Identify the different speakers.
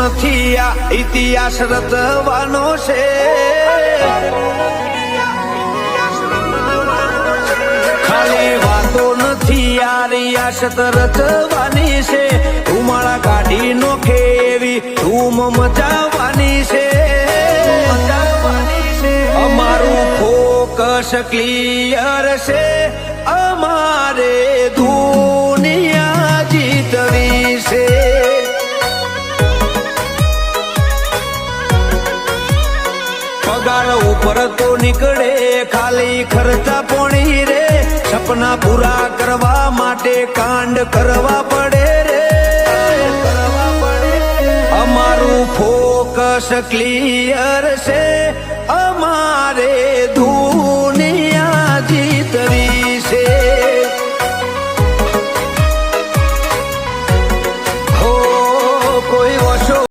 Speaker 1: નથી આ ઇતિહાસ રચવાનો છે ખાલી વાતો નથી આ રિયાસત રચવાની છે ધુમાડા કાઢી નોખે એવી ધૂમ મચાવવાની છે અમારું ફોકસ ક્લિયર છે અમારે દુનિયા જીતવી છે પગાર ઉપર તો નીકળે ખાલી ખર્ચા પોણી રે સપના પૂરા કરવા માટે કાંડ કરવા પડે રે અમારું ફોકસ ક્લિયર છે